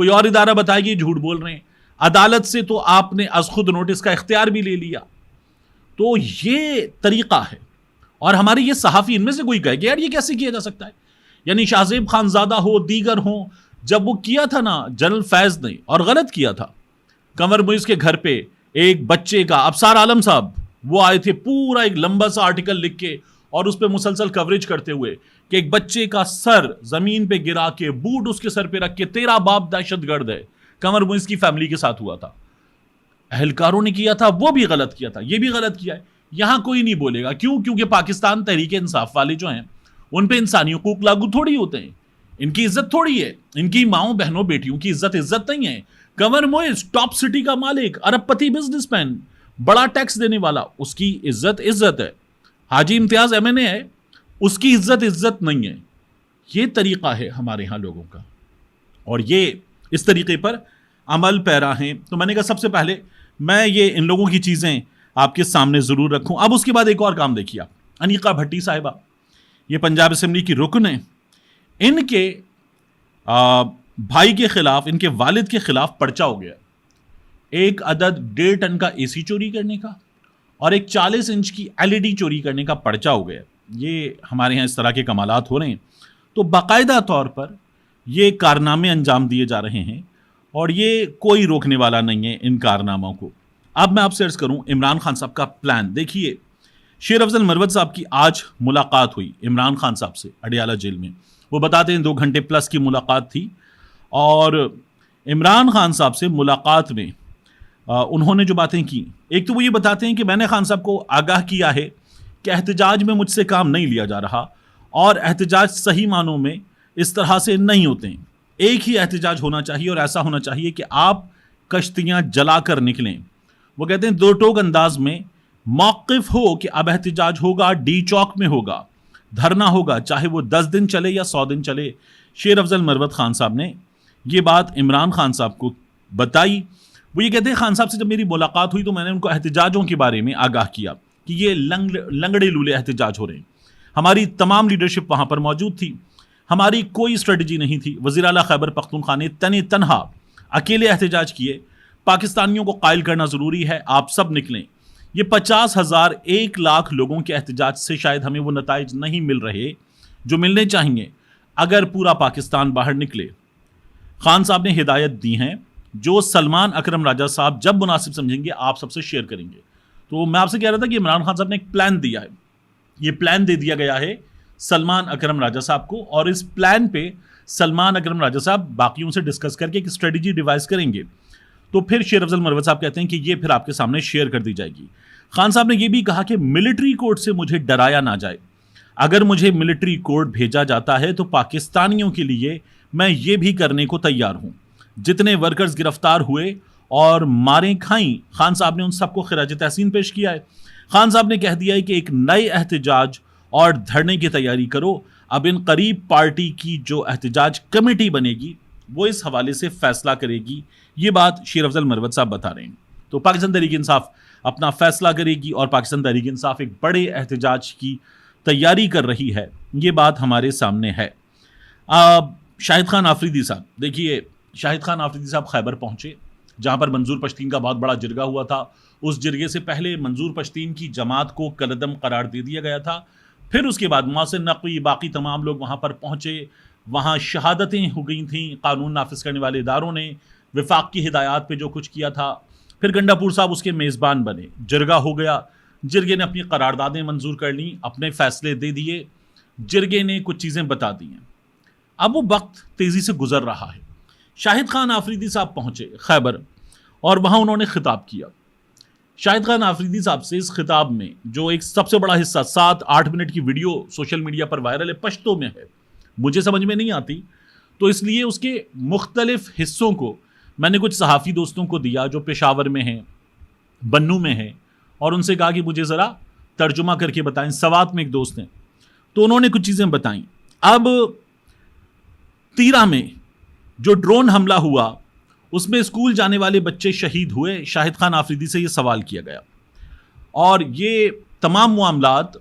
کوئی اور ادارہ بتائے کہ جھوٹ بول رہے ہیں. عدالت سے تو آپ نے از خود نوٹس کا اختیار بھی لے لیا. تو یہ طریقہ ہے. اور ہمارے یہ صحافی ان میں سے کوئی کہے کہ یار یہ کیسے کیا جا سکتا ہے. یعنی شاہ زیب خانزادہ ہو دیگر ہوں, جب وہ کیا تھا نا جنرل فیض نے, اور غلط کیا تھا, قمر معیز کے گھر پہ ایک بچے کا, ابصار عالم صاحب وہ آئے تھے پورا ایک لمبا سا آرٹیکل لکھ کے اور اس پہ مسلسل کوریج کرتے ہوئے کہ ایک بچے کا سر زمین پہ گرا کے بوٹ اس کے سر پہ رکھ کے تیرا باپ دہشت گرد ہے, قمر معیز کی فیملی کے ساتھ ہوا تھا. اہلکاروں نے کیا تھا, وہ بھی غلط کیا تھا, یہ بھی غلط کیا ہے. یہاں کوئی نہیں بولے گا. کیوں؟ کیونکہ پاکستان تحریک انصاف والے جو ہیں ان پہ انسانی حقوق لاگو تھوڑی ہوتے ہیں, ان کی عزت تھوڑی ہے, ان کی ماؤں بہنوں بیٹیوں کی عزت نہیں ہے. قمر معیز ٹاپ سٹی کا مالک, ارب پتی بزنس مین, بڑا ٹیکس دینے والا, اس کی عزت ہے. حاجی امتیاز MNA ہے, اس کی عزت نہیں ہے. یہ طریقہ ہے ہمارے ہاں لوگوں کا, اور یہ اس طریقے پر عمل پیرا ہیں. تو میں نے کہا سب سے پہلے میں یہ ان لوگوں کی چیزیں آپ کے سامنے ضرور رکھوں. اب اس کے بعد ایک اور کام دیکھیے آپ. انیقہ بھٹی صاحبہ, یہ پنجاب اسمبلی کی رکن ہیں. ان کے بھائی کے خلاف, ان کے والد کے خلاف پرچہ ہو گیا. ایک عدد 1.5 ٹن کا AC چوری کرنے کا اور ایک 40 انچ کی LED چوری کرنے کا پرچہ ہو گیا. یہ ہمارے ہاں اس طرح کے کمالات ہو رہے ہیں. تو باقاعدہ طور پر یہ کارنامے انجام دیے جا رہے ہیں اور یہ کوئی روکنے والا نہیں ہے ان کارناموں کو. اب میں آپ سے عرض کروں عمران خان صاحب کا پلان دیکھیے. شیر افضل مروت صاحب کی آج ملاقات ہوئی عمران خان صاحب سے اڈیالہ جیل میں. وہ بتاتے ہیں 2 گھنٹے پلس کی ملاقات تھی, اور عمران خان صاحب سے ملاقات میں انہوں نے جو باتیں کی, ایک تو وہ یہ بتاتے ہیں کہ میں نے خان صاحب کو آگاہ کیا ہے کہ احتجاج میں مجھ سے کام نہیں لیا جا رہا, اور احتجاج صحیح معنوں میں اس طرح سے نہیں ہوتے ہیں. ایک ہی احتجاج ہونا چاہیے, اور ایسا ہونا چاہیے کہ آپ کشتیاں جلا کر نکلیں. وہ کہتے ہیں 2 ٹوک انداز میں موقف ہو کہ اب احتجاج ہوگا, ڈی چوک میں ہوگا, دھرنا ہوگا, چاہے وہ 10 دن چلے یا 100 دن چلے. شیر افضل مروت خان صاحب نے یہ بات عمران خان صاحب کو بتائی. وہ یہ کہتے ہیں خان صاحب سے جب میری ملاقات ہوئی تو میں نے ان کو احتجاجوں کے بارے میں آگاہ کیا کہ یہ لنگڑے لولے احتجاج ہو رہے ہیں. ہماری تمام لیڈرشپ وہاں پر موجود تھی, ہماری کوئی اسٹریٹجی نہیں تھی. وزیر اعلیٰ خیبر پختونخوا نے تنہا اکیلے احتجاج کیے. پاکستانیوں کو قائل کرنا ضروری ہے, آپ سب نکلیں. یہ 50,000 1 لاکھ لوگوں کے احتجاج سے شاید ہمیں وہ نتائج نہیں مل رہے جو ملنے چاہیے اگر پورا پاکستان باہر نکلے. خان صاحب نے ہدایت دی ہیں جو سلمان اکرم راجہ صاحب جب مناسب سمجھیں گے آپ سب سے شیئر کریں گے. تو میں آپ سے کہہ رہا تھا کہ عمران خان صاحب نے ایک پلان دیا ہے, یہ پلان دے دیا گیا ہے سلمان اکرم راجہ صاحب کو, اور اس پلان پہ سلمان اکرم راجہ صاحب باقیوں سے ڈسکس کر کے ایک اسٹریٹجی ڈیوائز کریں گے. تو پھر شیر افضل مروت صاحب کہتے ہیں کہ یہ پھر آپ کے سامنے شیئر کر دی جائے گی. خان صاحب نے یہ بھی کہا کہ ملٹری کورٹ سے مجھے ڈرایا نہ جائے. اگر مجھے ملٹری کورٹ بھیجا جاتا ہے تو پاکستانیوں کے لیے میں یہ بھی کرنے کو تیار ہوں. جتنے ورکرز گرفتار ہوئے اور ماریں کھائیں, خان صاحب نے ان سب کو خراج تحسین پیش کیا ہے. خان صاحب نے کہہ دیا ہے کہ ایک نئے احتجاج اور دھرنے کی تیاری کرو. اب ان قریب پارٹی کی جو احتجاج کمیٹی بنے گی وہ اس حوالے سے فیصلہ کرے گی. یہ بات شیر افضل مروت صاحب بتا رہے ہیں. تو پاکستان تحریک انصاف اپنا فیصلہ کرے گی اور پاکستان تحریک انصاف ایک بڑے احتجاج کی تیاری کر رہی ہے, یہ بات ہمارے سامنے ہے. شاہد خان آفریدی صاحب, دیکھیے شاہد خان آفریدی صاحب خیبر پہنچے جہاں پر منظور پشتین کا بہت بڑا جرگہ ہوا تھا. اس جرگے سے پہلے منظور پشتین کی جماعت کو کالعدم قرار دے دیا گیا تھا. پھر اس کے بعد محسن نقوی باقی تمام لوگ وہاں پر پہنچے. وہاں شہادتیں ہو گئی تھیں قانون نافذ کرنے والے اداروں نے وفاق کی ہدایات پہ جو کچھ کیا تھا. پھر گنڈاپور صاحب اس کے میزبان بنے, جرگہ ہو گیا. جرگے نے اپنی قراردادیں منظور کر لیں, اپنے فیصلے دے دیے, جرگے نے کچھ چیزیں بتا دی ہیں. اب وہ وقت تیزی سے گزر رہا ہے. شاہد خان آفریدی صاحب پہنچے خیبر اور وہاں انہوں نے خطاب کیا. شاہد خان آفریدی صاحب سے اس خطاب میں جو ایک سب سے بڑا حصہ 7-8 منٹ کی ویڈیو سوشل میڈیا پر وائرل ہے, پشتو میں ہے, مجھے سمجھ میں نہیں آتی, تو اس لیے اس کے مختلف حصوں کو میں نے کچھ صحافی دوستوں کو دیا جو پشاور میں ہیں, بنو میں ہیں, اور ان سے کہا کہ مجھے ذرا ترجمہ کر کے بتائیں. سوات میں ایک دوست ہیں, تو انہوں نے کچھ چیزیں بتائیں. اب تیرہ میں جو ڈرون حملہ ہوا اس میں اسکول جانے والے بچے شہید ہوئے. شاہد خان آفریدی سے یہ سوال کیا گیا, اور یہ تمام معاملات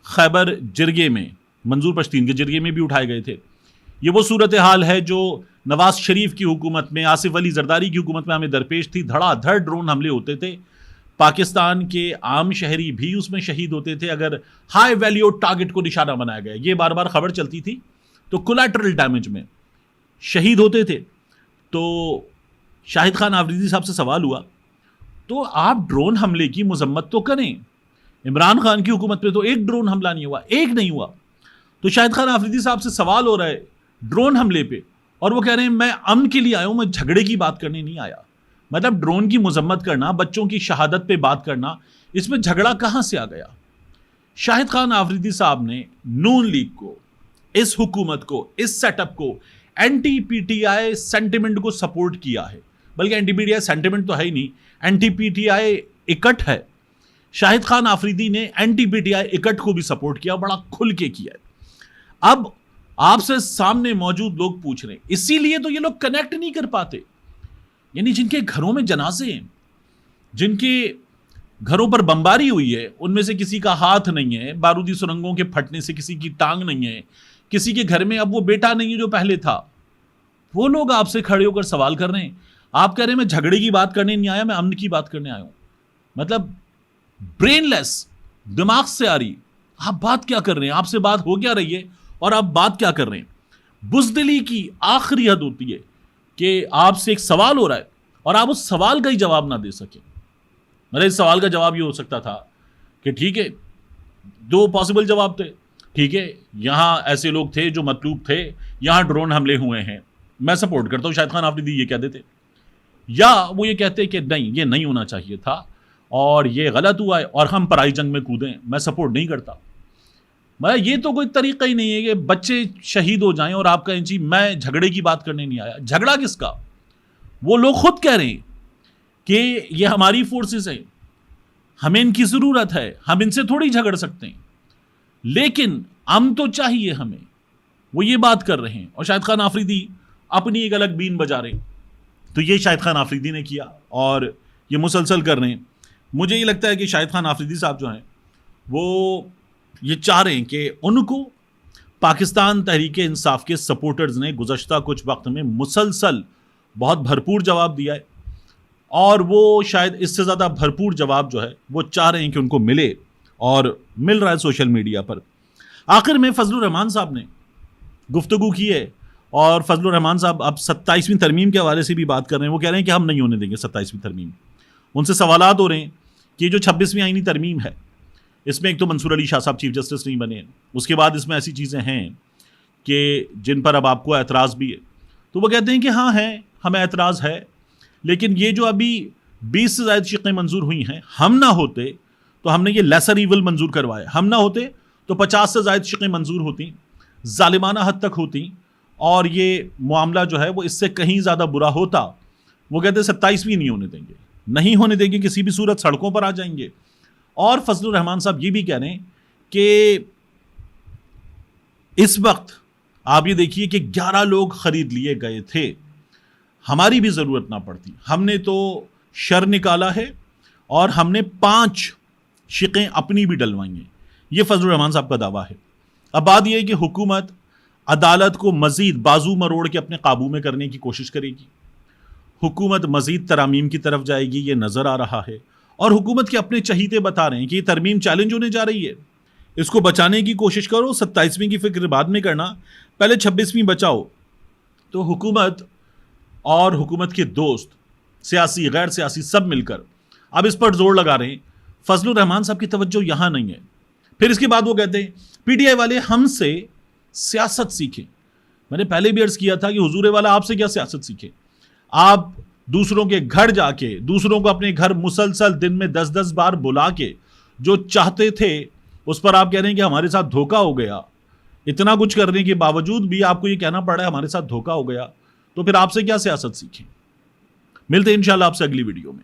خیبر جرگے میں منظور پشتین کے جرگے میں بھی اٹھائے گئے تھے. یہ وہ صورتحال ہے جو نواز شریف کی حکومت میں، آصف علی زرداری کی حکومت میں ہمیں درپیش تھی. دھڑا دھڑ ڈرون حملے ہوتے تھے، پاکستان کے عام شہری بھی اس میں شہید ہوتے تھے اگر ہائی ویلیو ٹارگٹ کو نشانہ بنایا گیا. یہ بار بار خبر چلتی تھی. تو کولیٹرل ڈیمیج میں شہید ہوتے تھے. تو شاہد خان آفریدی صاحب سے سوال ہوا تو آپ ڈرون حملے کی مذمت تو کریں. عمران خان کی حکومت پہ تو ایک ڈرون حملہ نہیں ہوا، ایک نہیں ہوا. تو شاہد خان آفریدی صاحب سے سوال ہو رہا ہے ڈرون حملے پہ، اور وہ کہہ رہے ہیں میں امن کے لیے آیا ہوں، میں جھگڑے کی بات کرنے نہیں آیا. مطلب ڈرون کی مذمت کرنا، بچوں کی شہادت پہ بات کرنا، اس میں جھگڑا کہاں سے آ گیا؟ شاہد خان آفریدی صاحب نے نون لیگ کو، اس حکومت کو، اس سیٹ اپ کو، anti P T I sentiment کو سپورٹ کیا ہے. بلکہ anti P T I sentiment تو ہے ہی نہیں، اینٹی پی ٹی آئی اکٹ ہے. شاہد خان آفریدی نے اینٹی پی ٹی آئی اکٹ کو بھی سپورٹ کیا، بڑا کھل کے کیا ہے. اب آپ سے سامنے موجود لوگ پوچھ رہے ہیں، اسی لیے تو یہ لوگ کنیکٹ نہیں کر پاتے. یعنی جن کے گھروں میں جنازے ہیں، جن کے گھروں پر بمباری ہوئی ہے، ان میں سے کسی کا ہاتھ نہیں ہے، بارودی سرنگوں کے پھٹنے سے کسی کی ٹانگ نہیں ہے، کسی کے گھر میں اب وہ بیٹا نہیں ہے جو پہلے تھا، وہ لوگ آپ سے کھڑے ہو کر سوال کر رہے ہیں. آپ کہہ رہے ہیں میں جھگڑے کی بات کرنے نہیں آیا، میں امن کی بات کرنے آیا ہوں. مطلب برین لیس، دماغ سے آ رہی. آپ بات کیا کر رہے ہیں؟ آپ سے بات ہو کیا رہی ہے اور آپ بات کیا کر رہے ہیں؟ بزدلی کی آخری حد ہوتی ہے کہ آپ سے ایک سوال ہو رہا ہے اور آپ اس سوال کا ہی جواب نہ دے سکیں. میرے اس سوال کا جواب یہ ہو سکتا تھا کہ ٹھیک ہے، دو پاسبل جواب تھے. ٹھیک ہے، یہاں ایسے لوگ تھے جو مطلوب تھے، یہاں ڈرون حملے ہوئے ہیں، میں سپورٹ کرتا ہوں. شاہد خان آفریدی یہ کہہ دیتے، یا وہ یہ کہتے کہ نہیں، یہ نہیں ہونا چاہیے تھا اور یہ غلط ہوا ہے اور ہم پرائی جنگ میں کودیں، میں سپورٹ نہیں کرتا. مگر یہ تو کوئی طریقہ ہی نہیں ہے کہ بچے شہید ہو جائیں اور آپ کہیں جی میں جھگڑے کی بات کرنے نہیں آیا. جھگڑا کس کا؟ وہ لوگ خود کہہ رہے ہیں کہ یہ ہماری فورسز ہیں، ہمیں ان کی ضرورت ہے، ہم ان سے تھوڑی جھگڑ سکتے ہیں، لیکن امن تو چاہیے ہمیں. وہ یہ بات کر رہے ہیں اور شاہد خان آفریدی اپنی ایک الگ بین بجا رہے ہیں. تو یہ شاہد خان آفریدی نے کیا اور یہ مسلسل کر رہے ہیں. مجھے یہ لگتا ہے کہ شاہد خان آفریدی صاحب جو ہیں وہ یہ چاہ رہے ہیں کہ ان کو پاکستان تحریک انصاف کے سپورٹرز نے گزشتہ کچھ وقت میں مسلسل بہت بھرپور جواب دیا ہے، اور وہ شاید اس سے زیادہ بھرپور جواب جو ہے وہ چاہ رہے ہیں کہ ان کو ملے، اور مل رہا ہے سوشل میڈیا پر. آخر میں فضل الرحمان صاحب نے گفتگو کی ہے، اور فضل الرحمان صاحب اب 27ویں ترمیم کے حوالے سے بھی بات کر رہے ہیں. وہ کہہ رہے ہیں کہ ہم نہیں ہونے دیں گے 27ویں ترمیم. ان سے سوالات ہو رہے ہیں کہ یہ جو 26ویں آئینی ترمیم ہے، اس میں ایک تو منصور علی شاہ صاحب چیف جسٹس نہیں بنے، اس کے بعد اس میں ایسی چیزیں ہیں کہ جن پر اب آپ کو اعتراض بھی ہے. تو وہ کہتے ہیں کہ ہاں ہے، ہمیں اعتراض ہے، لیکن یہ جو ابھی 20 سے زائد شقیں منظور ہوئی ہیں، ہم نہ ہوتے تو ہم نے یہ لیسر ایول منظور کروایا، ہم نہ ہوتے تو 50 سے زائد شقیں منظور ہوتی، ظالمانہ حد تک ہوتی، اور یہ معاملہ جو ہے وہ اس سے کہیں زیادہ برا ہوتا. وہ کہتے ہیں 27ویں نہیں ہونے دیں گے، نہیں ہونے دیں گے، کسی بھی صورت سڑکوں پر آ جائیں گے. اور فضل الرحمان صاحب یہ بھی کہہ رہے ہیں کہ اس وقت آپ یہ دیکھیے کہ 11 لوگ خرید لیے گئے تھے، ہماری بھی ضرورت نہ پڑتی، ہم نے تو شر نکالا ہے اور ہم نے 5 شقیں اپنی بھی ڈلوائی ہیں. یہ فضل الرحمان صاحب کا دعویٰ ہے. اب بات یہ ہے کہ حکومت عدالت کو مزید بازو مروڑ کے اپنے قابو میں کرنے کی کوشش کرے گی، حکومت مزید ترامیم کی طرف جائے گی، یہ نظر آ رہا ہے. اور حکومت کے اپنے چہیتے بتا رہے ہیں کہ یہ ترمیم چیلنج ہونے جا رہی ہے، اس کو بچانے کی کوشش کرو، 27ویں کی فکر بعد میں کرنا، پہلے 26ویں بچاؤ. تو حکومت اور حکومت کے دوست، سیاسی غیر سیاسی، سب مل کر اب اس پر زور لگا رہے ہیں. فضل الرحمان صاحب کی توجہ یہاں نہیں ہے. پھر اس کے بعد وہ کہتے ہیں پی ٹی آئی والے ہم سے سیاست سیکھیں. میں نے پہلے بھی عرض کیا تھا کہ حضور والا آپ سے کیا سیاست سیکھیں؟ آپ دوسروں کے گھر جا کے، دوسروں کو اپنے گھر مسلسل دن میں 10-10 بار بلا کے جو چاہتے تھے اس پر آپ کہہ رہے ہیں کہ ہمارے ساتھ دھوکہ ہو گیا. اتنا کچھ کرنے کے باوجود بھی آپ کو یہ کہنا پڑا ہے ہمارے ساتھ دھوکہ ہو گیا. تو پھر آپ سے کیا سیاست سیکھیں؟ ملتے ہیں انشاءاللہ آپ سے اگلی ویڈیو میں.